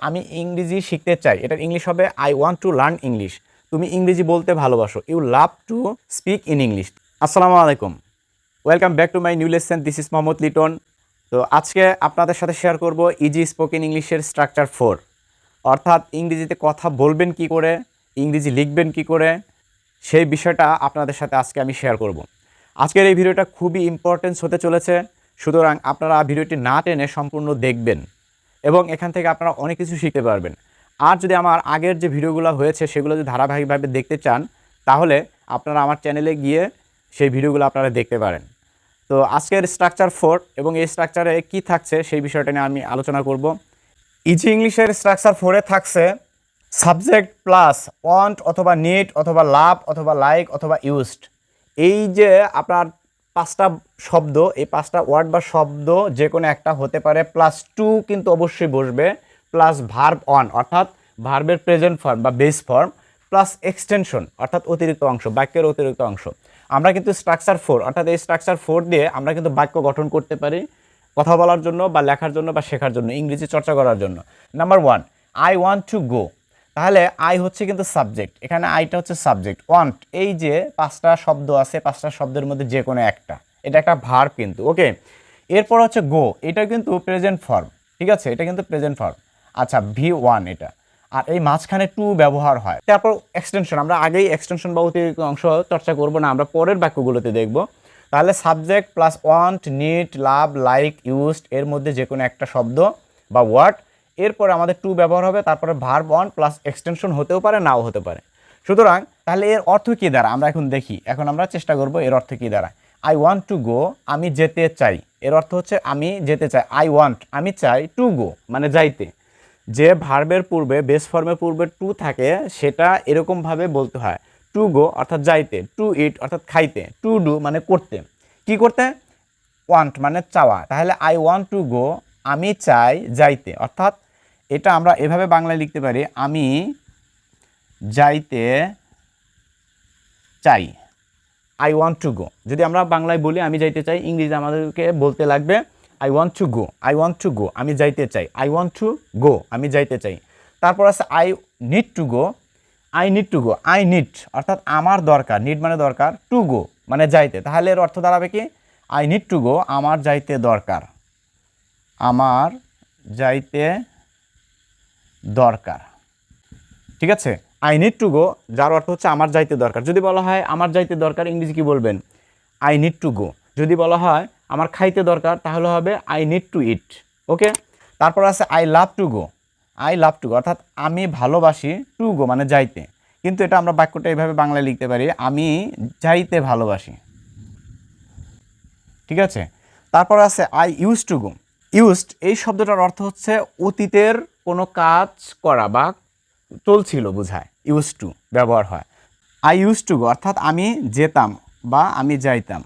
আমি ইংরেজি শিখতে চাই, এটার ইংলিশ হবে I want to learn English. তুমি ইংরেজি বলতে ভালোবাসো, you love to speak in English. আসসালামু আলাইকুম, welcome back to my new lesson. This is Mohammad Liton. তো আজকে আপনাদের সাথে শেয়ার করব ইজি স্পোকেন ইংলিশের স্ট্রাকচার 4, অর্থাৎ ইংরেজিতে কথা বলবেন কি করে, ইংরেজি লিখবেন কি করে, সেই বিষয়টা আপনাদের সাথে আজকে আমি শেয়ার করব। আজকের এই ভিডিওটা খুবই ইম্পর্টেন্স হতে চলেছে, সুতরাং আপনারা ভিডিওটি না টেনে সম্পূর্ণ দেখবেন এবং এখান থেকে আপনারা অনেক কিছু শিখতে পারবেন। আর যদি আমার আগের যে ভিডিওগুলো হয়েছে সেগুলো যদি ধারাবাহিকভাবে দেখতে চান, তাহলে আপনারা আমার চ্যানেলে গিয়ে সেই ভিডিওগুলো আপনারা দেখতে পারেন। তো আজকের স্ট্রাকচার 4 এবং এই স্ট্রাকচারে কি থাকছে সেই বিষয়টা নিয়ে আমি আলোচনা করব। ইজি ইংলিশের স্ট্রাকচার 4-এ থাকছে সাবজেক্ট প্লাস ওয়ান্ট অথবা নিড অথবা লাভ অথবা লাইক অথবা ইউজড। এই যে আপনার 5টা শব্দ, এই 5টা ওয়ার্ড বা শব্দ যে কোনো একটা হতে পারে, প্লাস টু কিন্তু অবশ্যই বসবে, প্লাস ভার্ব অন অর্থাৎ ভার্বের প্রেজেন্ট ফর্ম বা বেস ফর্ম, প্লাস এক্সটেনশন অর্থাৎ অতিরিক্ত অংশ, বাক্যের অতিরিক্ত অংশ। আমরা কিন্তু স্ট্রাকচার 4 অর্থাৎ এই স্ট্রাকচার 4 দিয়ে আমরা কিন্তু বাক্য গঠন করতে পারি কথা বলার জন্য বা লেখার জন্য বা শেখার জন্য, ইংরেজি চর্চা করার জন্য। Number 1, I want to go. তাহলে আই হচ্ছে কিন্তু সাবজেক্ট, এখানে আইটা হচ্ছে সাবজেক্ট। ওয়ান্ট, এই যে 5টা শব্দ আছে, 5টা শব্দের মধ্যে যে কোনো একটা, এটা একটা ভার্ব কিন্তু। ওকে, এরপর হচ্ছে গো, এটা কিন্তু প্রেজেন্ট ফর্ম, ঠিক আছে, এটা কিন্তু প্রেজেন্ট ফর্ম। আচ্ছা, V1 এটা, আর এই মাঝখানে টু ব্যবহার হয়। তারপর এক্সটেনশন, আমরা আগেই এক্সটেনশন বা অতিরিক্ত অংশ চর্চা করব না, আমরা পরের বাক্যগুলোতে দেখব। তাহলে সাবজেক্ট প্লাস ওয়ান্ট, নিড, লাভ, লাইক, ইউজড, এর মধ্যে যে কোনো একটা শব্দ বা ওয়ার্ড, এরপরে আমাদের টু ব্যবহার হবে, তারপরে ভার্ব অন প্লাস এক্সটেনশন হতেও পারে, নাও হতে পারে। সুতরাং তাহলে এর অর্থ কী দ্বারা আমরা এখন দেখি, এখন আমরা চেষ্টা করব এর অর্থ কী দ্বারা। আই ওয়ান্ট টু গো, আমি যেতে চাই, এর অর্থ হচ্ছে আমি যেতে চাই। আই ওয়ান্ট, আমি চাই, টু গো মানে যাইতে। যে ভার্বের পূর্বে, বেস ফর্মের পূর্বে টু থাকে, সেটা এরকমভাবে বলতে হয়, টু গো অর্থাৎ যাইতে, টু ইট অর্থাৎ খাইতে, টু ডু মানে করতে। কি করতে? ওয়ান্ট মানে চাওয়া। তাহলে আই ওয়ান্ট টু গো, আমি চাই যাইতে, অর্থাৎ এটা আমরা এভাবে বাংলায় লিখতে পারি, আমি যাইতে চাই। আই ওয়ান্ট টু গো, যদি আমরা বাংলায় বলি আমি যাইতে চাই, ইংরেজি আমাদেরকে বলতে লাগবে I want to go. I want to go, আমি যাইতে চাই। আই ওয়ান্ট টু গো, আমি যাইতে চাই। তারপর আছে I need to go. I need to go, I need অর্থাৎ আমার দরকার, নিড মানে দরকার, টু গো মানে যাইতে। তাহলে এর অর্থ দাঁড়াবে কি? আই নিড টু গো, আমার যাইতে দরকার, আমার যাইতে দরকার, ঠিক আছে। আই নিড টু গো, যার অর্থ হচ্ছে আমার যাইতে দরকার। যদি বলা হয় আমার যাইতে দরকার, ইংরেজি কি বলবেন? I need to go. যদি বলা হয় আমার খাইতে দরকার, তাহলে হবে আই নিড টু ইট। ওকে, তারপর আছে I love to go. I love to go অর্থাৎ আমি ভালোবাসি, টু গো মানে যাইতে। কিন্তু এটা আমরা বাক্যটা এইভাবে বাংলায় লিখতে পারি, আমি যাইতে ভালোবাসি, ঠিক আছে। তারপর আছে I use to go. Used, এই শব্দটার অর্থ হচ্ছে অতীতের কোনো কাজ করা বা চলছিল বোঝায়, ইউজ টু ব্যবহার হয়। আই ইউজ টু গো অর্থাৎ আমি যেতাম বা আমি যাইতাম।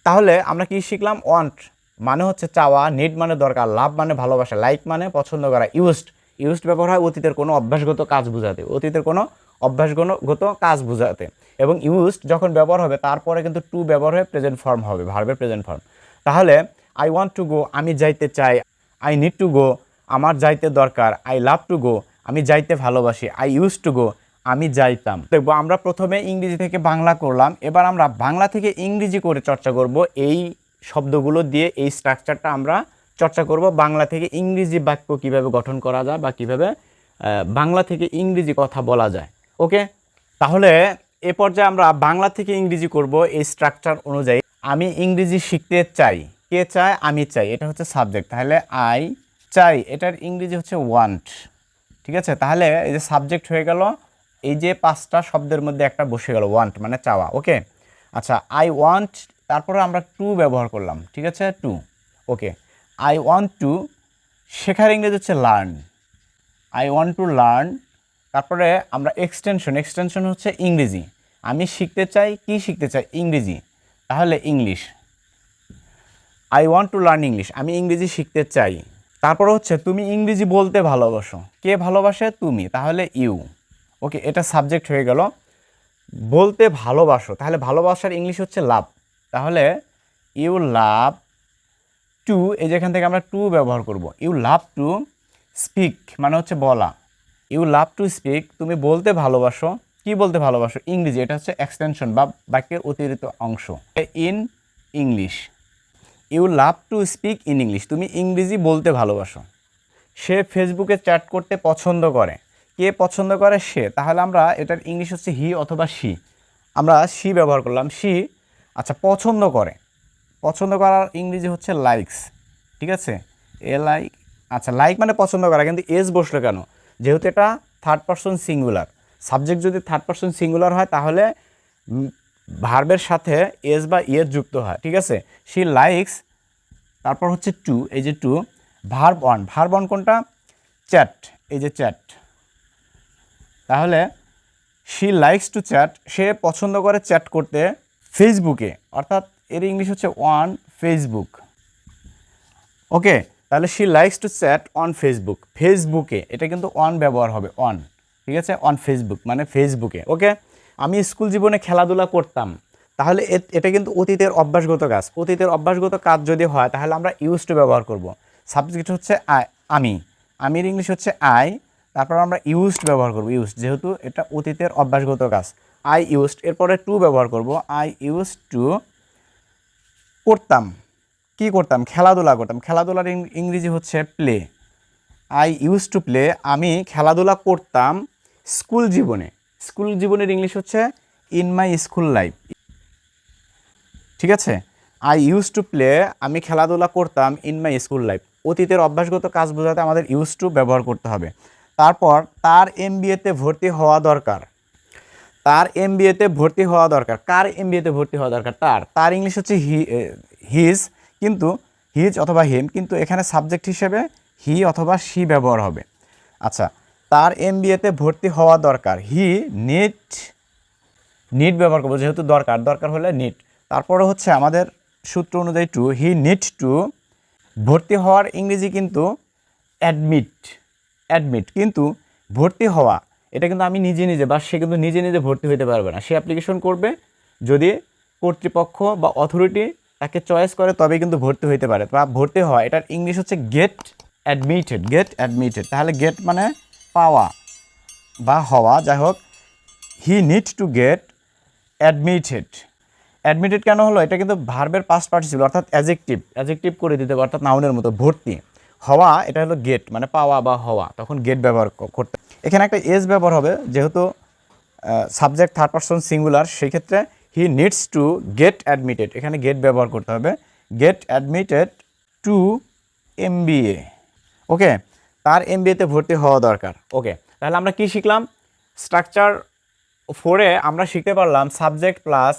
তাহলে আমরা কি শিখলাম? ওয়ান্ট মানে হচ্ছে চাওয়া, নিড মানে দরকার, লাভ মানে ভালোবাসা, লাইক মানে পছন্দ করা, ইউজড ব্যবহার হয় অতীতের কোনো অভ্যাসগত কাজ বোঝাতে, অতীতের কোনো অভ্যাসগত কাজ বোঝাতে। এবং ইউজড যখন ব্যবহার হবে তারপরে কিন্তু টু ব্যবহার হয়ে প্রেজেন্ট ফর্ম হবে, ভার্বের প্রেজেন্ট ফর্ম। তাহলে আই ওয়ান্ট টু গো, আমি যাইতে চাই। আই নিড টু গো, আমার যাইতে দরকার। আই লাভ টু গো, আমি যাইতে ভালোবাসি। আই ইউজ টু গো, আমি যাইতাম। দেখবো আমরা প্রথমে ইংরেজি থেকে বাংলা করলাম, এবার আমরা বাংলা থেকে ইংরেজি করে চর্চা করব। এই শব্দগুলো দিয়ে এই স্ট্রাকচারটা আমরা চর্চা করব। বাংলা থেকে ইংরেজি বাক্য কিভাবে গঠন করা যায় বা কিভাবে বাংলা থেকে ইংরেজি কথা বলা যায়। ওকে, তাহলে এ পর্যায়ে আমরা বাংলা থেকে ইংরেজি করব এই স্ট্রাকচার অনুযায়ী। আমি ইংরেজি শিখতে চাই, কে চায়? আমি চাই, এটা হচ্ছে সাবজেক্ট। তাহলে আই চাই, এটার ইংরেজি হচ্ছে ওয়ান্ট, ঠিক আছে। তাহলে এই যে সাবজেক্ট হয়ে গেল, এই যে 5টা শব্দের মধ্যে একটা বসে গেল, ওয়ান্ট মানে চাওয়া। ওকে, আচ্ছা, আই ওয়ান্ট, তারপরে আমরা টু ব্যবহার করলাম, ঠিক আছে, to. Okay, I want to, শেখার ইংরেজি হচ্ছে learn. I want to learn, তারপরে আমরা এক্সটেনশন হচ্ছে ইংরেজি। আমি শিখতে চাই, কি শিখতে চাই? ইংরেজি, তাহলে English. I want to learn English, আমি ইংরেজি শিখতে চাই। তারপর হচ্ছে তুমি ইংরেজি বলতে ভালোবাসো, কে ভালোবাসে? তুমি, তাহলে ইউ। ওকে, এটা সাবজেক্ট হয়ে গেল। বলতে ভালোবাসো, তাহলে ভালোবাসার ইংলিশ হচ্ছে লাভ, তাহলে ইউ লাভ টু, এই যেখান থেকে আমরা টু ব্যবহার করব, ইউ লাভ টু স্পিক মানে হচ্ছে বলা। ইউ লাভ টু স্পিক, তুমি বলতে ভালোবাসো। কি বলতে ভালোবাসো? ইংরেজি। এটা হচ্ছে এক্সটেনশন বা বাক্যের অতিরিক্ত অংশ। In English, you love to speak in English, তুমি ইংরেজি বলতে ভালোবাসো। সে ফেসবুকে চ্যাট করতে পছন্দ করে। কে পছন্দ করে? সে। তাহলে আমরা এটার ইংলিশ হচ্ছে হি অথবা শি। আমরা শি ব্যবহার করলাম, শি। আচ্ছা, পছন্দ করে, পছন্দ করার ইংরেজি হচ্ছে লাইকস। ঠিক আছে, লাইক। আচ্ছা, লাইক মানে পছন্দ করা, কিন্তু এস বসলো কেন? যেহেতু এটা থার্ড পারসন সিঙ্গুলার, সাবজেক্ট যদি থার্ড পারসন সিঙ্গুলার হয় তাহলে ভার্বের সাথে এস বা ইয়েস যুক্ত হয়। ঠিক আছে, শি লাইকস, তারপর হচ্ছে টু, এই যে to, verb one. Verb one কোনটা? চ্যাট, এই যে চ্যাট। তাহলে শি লাইকস টু চ্যাট, সে পছন্দ করে চ্যাট করতে ফেসবুকে, অর্থাৎ এর ইংলিশ হচ্ছে অন ফেসবুক। ওকে, তাহলে she likes to chat on Facebook, ফেসবুকে। এটা কিন্তু অন ব্যবহার হবে, অন। ঠিক আছে, অন ফেসবুক মানে ফেসবুকে। ওকে, আমি স্কুল জীবনে খেলাধুলা করতাম। তাহলে এটা কিন্তু অতীতের অভ্যাসগত কাজ। অতীতের অভ্যাসগত কাজ যদি হয় তাহলে আমরা ইউজ টু ব্যবহার করব। সাবজেক্ট হচ্ছে আমি, আমির ইংলিশ হচ্ছে আই, তারপর আমরা ইউজড ব্যবহার করব, ইউজড, যেহেতু এটা অতীতের অভ্যাসগত কাজ। আই ইউজড, এরপরে টু ব্যবহার করব, আই ইউজ টু, করতাম। কি করতাম? খেলাধুলা করতাম। খেলাধুলার ইংরেজি হচ্ছে play. I use to play, আমি খেলাধুলা করতাম স্কুল জীবনে। স্কুল জীবনের ইংলিশ হচ্ছে ইন মাই স্কুল লাইফ। ঠিক আছে, আই ইউজ টু প্লে, আমি খেলাধুলা করতাম ইন মাই স্কুল লাইফ। অতীতের অভ্যাসগত কাজ বোঝাতে আমাদের ইউজ টু ব্যবহার করতে হবে। তারপর তার এমবিএতে ভর্তি হওয়া দরকার। তার এমবিএতে ভর্তি হওয়া দরকার। কার এমবিএতে ভর্তি হওয়া দরকার? তার। তার ইংলিশ হচ্ছে হিজ, কিন্তু হিজ অথবা হিম, কিন্তু এখানে সাবজেক্ট হিসেবে হি অথবা শি ব্যবহার হবে। আচ্ছা, তার এমবিএতে ভর্তি হওয়া দরকার। হি নিড ব্যবহার করবো, যেহেতু দরকার, দরকার হলে নিড। তারপরে হচ্ছে আমাদের সূত্র অনুযায়ী টু, হি নিড টু, ভর্তি হওয়ার ইংরেজি কিন্তু অ্যাডমিট, অ্যাডমিট, কিন্তু ভর্তি হওয়া এটা কিন্তু আমি নিজে নিজে, বা সে কিন্তু নিজে নিজে ভর্তি হতে পারবে না। সে অ্যাপ্লিকেশন করবে, যদি কর্তৃপক্ষ বা অথরিটি তাকে চয়েস করে তবেই কিন্তু ভর্তি হতে পারে। বা ভর্তি হওয়া, এটার ইংলিশ হচ্ছে গেট অ্যাডমিটেড, গেট অ্যাডমিটেড। তাহলে গেট মানে পাওয়া বা হওয়া, যাই হোক। He need to get admitted. Admitted কেন হলো? এটা কিন্তু ভার্বের পাস্ট পার্টিসিপল, অর্থাৎ অ্যাজেক্টিভ করে দিতে হবে, অর্থাৎ নাউনের মতো। ভর্তি হওয়া এটা হলো গেট মানে পাওয়া বা হওয়া, তখন গেট ব্যবহার করতে। এখানে একটা এস ব্যবহার হবে, যেহেতু সাবজেক্ট থার্ড পারসন সিঙ্গুলার, সেই ক্ষেত্রে he needs to get admitted, এখানে গেট ব্যবহার করতে হবে। Get admitted to MBA. Okay, তার এমবিএতে ভর্তি হওয়া দরকার। ওকে, তাহলে আমরা কি শিখলাম? স্ট্রাকচার 4-এ আমরা শিখতে পারলাম সাবজেক্ট প্লাস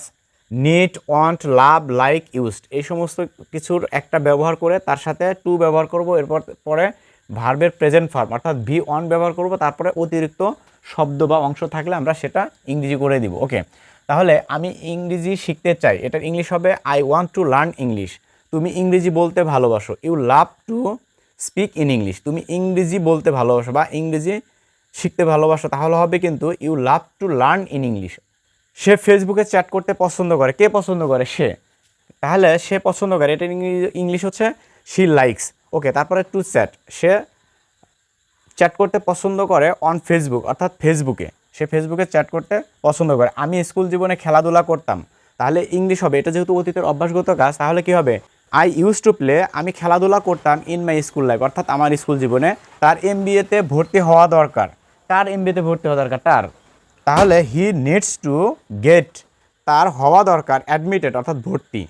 নিড, ওয়ান্ট, লাভ, লাইক, ইউজড, এই সমস্ত কিছুর একটা ব্যবহার করে তার সাথে টু ব্যবহার করব। এরপর পরে ভার্বের প্রেজেন্ট ফর্ম অর্থাৎ ভি অন ব্যবহার করব। তারপরে অতিরিক্ত শব্দ বা অংশ থাকলে আমরা সেটা ইংরেজি করে দিব। ওকে, তাহলে আমি ইংরেজি শিখতে চাই, এটার ইংলিশ হবে I want to learn English. তুমি ইংরেজি বলতে ভালোবাসো, you love to speak in English, তুমি ইংরেজি বলতে ভালোবাসো বা ইংরেজি শিখতে ভালোবাসো। তাহলে হবে কিন্তু you love to learn in English. সে ফেসবুকে চ্যাট করতে পছন্দ করে। কে পছন্দ করে? সে। তাহলে সে পছন্দ করে, এটা ইংলিশ হচ্ছে শি লাইকস। ওকে, তারপরে টু চ্যাট, সে চ্যাট করতে পছন্দ করে অন ফেসবুক, অর্থাৎ ফেসবুকে। সে ফেসবুকে চ্যাট করতে পছন্দ করে। আমি স্কুল জীবনে খেলাধুলা করতাম, তাহলে ইংলিশ হবে, এটা যেহেতু অতীতের অভ্যাসগত কাজ, তাহলে কি হবে? আই ইউজ টু প্লে, আমি খেলাধুলা করতাম ইন মাই স্কুল লাইফ, অর্থাৎ আমার স্কুল জীবনে। তার এমবিএতে ভর্তি হওয়া দরকার। কার এমবিএতে ভর্তি হওয়া দরকার? তার। তাহলে হি নিডস টু গেট, তার হওয়া দরকার অ্যাডমিটেড অর্থাৎ ভর্তি,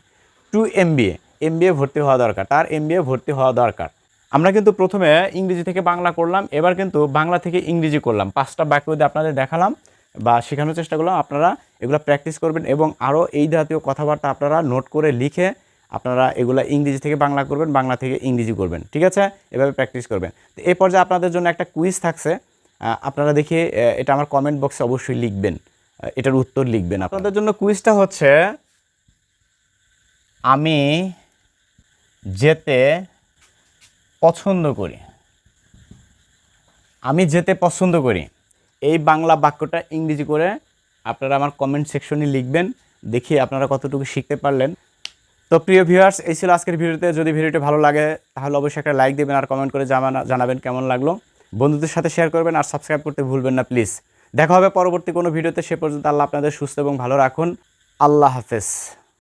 টু এমবিএ, এমবিএ ভর্তি হওয়া দরকার, তার এমবিএ ভর্তি হওয়া দরকার। আমরা কিন্তু প্রথমে ইংরেজি থেকে বাংলা করলাম, এবার কিন্তু বাংলা থেকে ইংরেজি করলাম। 5টা বাক্য দিয়ে আপনাদের দেখালাম বা শেখানোর চেষ্টা করলাম। আপনারা এগুলো প্র্যাকটিস করবেন এবং আরও এই জাতীয় কথাবার্তা আপনারা নোট করে লিখে আপনারা এগুলো ইংরেজি থেকে বাংলা করবেন, বাংলা থেকে ইংরেজি করবেন। ঠিক আছে, এভাবে প্র্যাকটিস করবেন। তো এই পর্যায়ে আপনাদের জন্য একটা কুইজ থাকছে, আপনারা দেখে এটা আমার কমেন্ট বক্সে অবশ্যই লিখবেন, এটার উত্তর লিখবেন। আপনাদের জন্য কুইজটা হচ্ছে, আমি যেতে পছন্দ করি। আমি যেতে পছন্দ করি, এই বাংলা বাক্যটা ইংরেজি করে আপনারা আমার কমেন্ট সেকশনে লিখবেন। দেখি আপনারা কতটুকু শিখতে পারলেন। তো প্রিয় ভিউয়ার্স, এই ছিল আজকের ভিডিওতে। যদি ভিডিওটি ভালো লাগে তাহলে অবশ্যই একটা লাইক দেবেন আর কমেন্ট করে জানাবেন কেমন লাগলো। বন্ধুদের সাথে শেয়ার করবেন আর সাবস্ক্রাইব করতে ভুলবেন না প্লিজ। দেখা হবে পরবর্তী কোনো ভিডিওতে। সে পর্যন্ত আল্লাহ আপনাদের সুস্থ এবং ভালো রাখুন। আল্লাহ হাফেজ।